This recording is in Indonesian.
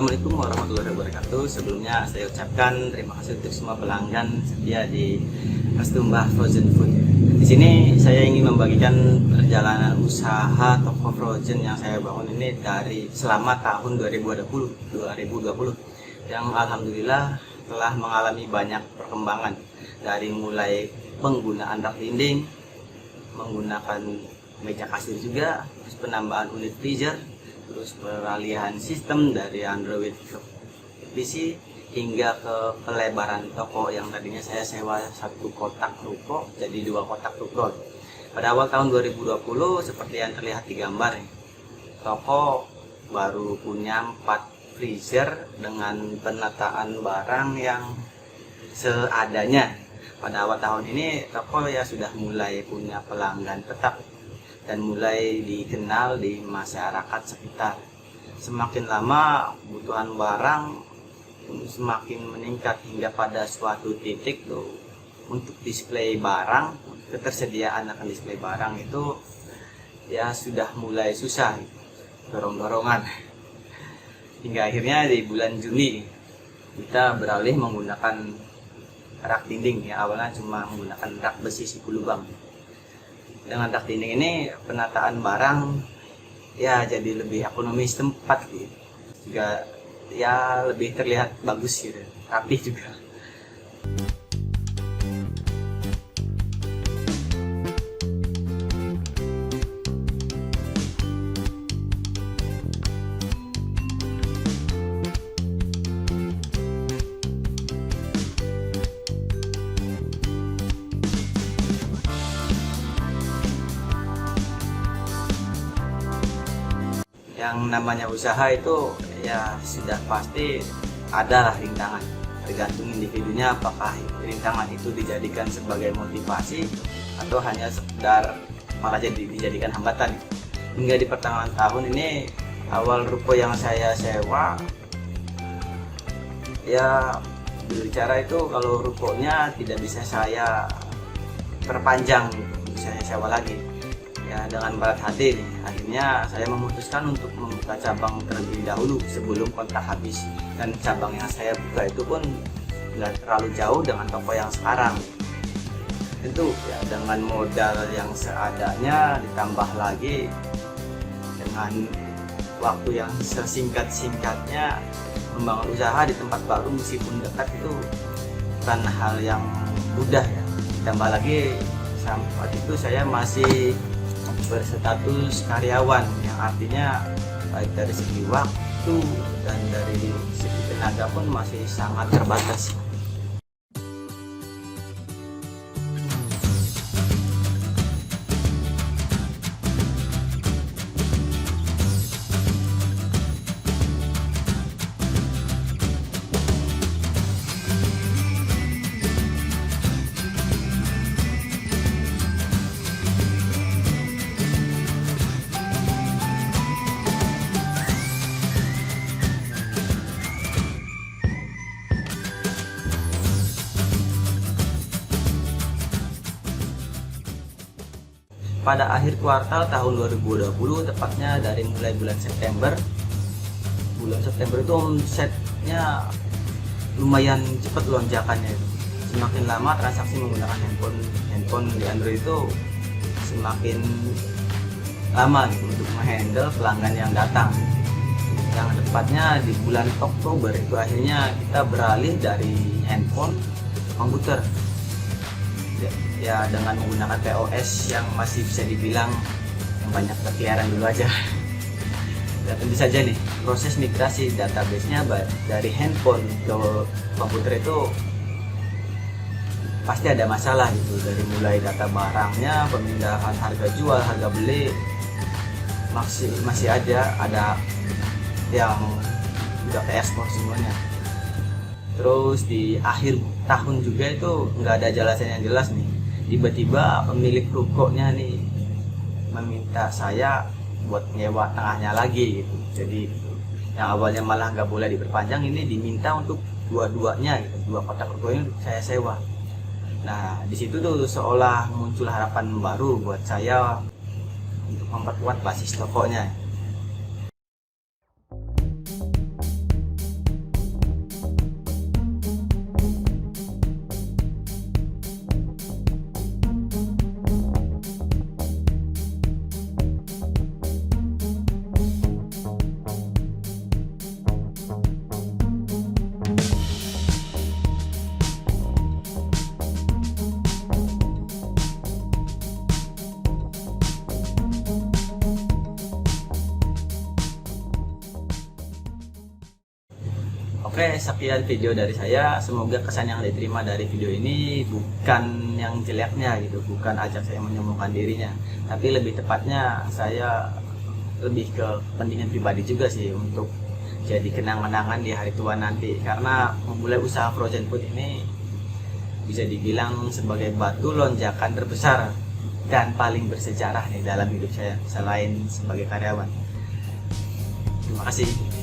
Assalamualaikum warahmatullahi wabarakatuh. Sebelumnya saya ucapkan terima kasih untuk semua pelanggan setia di Kastumba Frozen Food. Di sini saya ingin membagikan perjalanan usaha toko frozen yang saya bangun ini dari selama tahun 2020 yang alhamdulillah telah mengalami banyak perkembangan, dari mulai penggunaan rak dinding, menggunakan meja kasir juga, terus penambahan unit freezer, terus peralihan sistem dari Android ke PC, hingga ke pelebaran toko yang tadinya saya sewa satu kotak ruko jadi 2 kotak ruko. Pada awal tahun 2020 seperti yang terlihat di gambar, toko baru punya 4 freezer dengan penataan barang yang seadanya. Pada awal tahun ini toko ya sudah mulai punya pelanggan tetap dan mulai dikenal di masyarakat sekitar. Semakin lama kebutuhan barang semakin meningkat hingga pada suatu titik tuh untuk display barang, ketersediaan akan display barang itu ya sudah mulai susah, dorong-dorongan. Hingga akhirnya di bulan Juni kita beralih menggunakan rak dinding, ya awalnya cuma menggunakan rak besi siku lubang. Dengan rak dinding ini penataan barang ya jadi lebih ekonomis tempat gitu, juga ya lebih terlihat bagus gitu, rapi juga. Yang namanya usaha itu ya sudah pasti ada lah rintangan, tergantung individunya apakah rintangan itu dijadikan sebagai motivasi atau hanya sekedar malah jadi dijadikan hambatan. Hingga di pertengahan tahun ini, awal ruko yang saya sewa ya berbicara itu kalau rukonya tidak bisa saya perpanjang, saya sewa lagi. Ya, dengan berat hati nih, akhirnya saya memutuskan untuk membuka cabang terlebih dahulu sebelum kontrak habis. Dan cabang yang saya buka itu pun nggak terlalu jauh dengan toko yang sekarang. Tentu ya dengan modal yang seadanya, ditambah lagi dengan waktu yang sesingkat-singkatnya membangun usaha di tempat baru meskipun dekat itu bukan hal yang mudah ya. Ditambah lagi saat itu saya masih berstatus karyawan, yang artinya baik dari segi waktu dan dari segi tenaga pun masih sangat terbatas. Pada akhir kuartal tahun 2020, tepatnya dari mulai bulan September itu omsetnya lumayan cepat lonjakannya itu. Semakin lama transaksi menggunakan handphone di Android itu semakin lama gitu, untuk menghandle pelanggan yang datang. Yang tepatnya di bulan Oktober itu akhirnya kita beralih dari handphone ke komputer. Ya dengan menggunakan POS yang masih bisa dibilang yang banyak berkeliaran dulu aja. Dan tentu saja nih, proses migrasi database-nya dari handphone ke komputer itu pasti ada masalah gitu, dari mulai data barangnya, pemindahan harga jual, harga beli, masih ada yang udah ke ekspor semuanya. Terus di akhir tahun juga itu nggak ada jelasan yang jelas nih. Tiba-tiba pemilik rukonya nih meminta saya buat nyewa tengahnya lagi gitu. Jadi yang awalnya malah nggak boleh diperpanjang, ini diminta untuk dua-duanya gitu, 2 kotak ruko ini saya sewa. Nah di situ tuh seolah muncul harapan baru buat saya untuk memperkuat basis tokonya. Oke, sekian video dari saya. Semoga kesan yang diterima dari video ini bukan yang jeleknya gitu, bukan ajak saya menyombongkan dirinya, tapi lebih tepatnya saya lebih ke kepentingan pribadi juga sih, untuk jadi kenang-kenangan di hari tua nanti. Karena memulai usaha frozen food ini bisa dibilang sebagai batu lonjakan terbesar dan paling bersejarah nih dalam hidup saya selain sebagai karyawan. Terima kasih.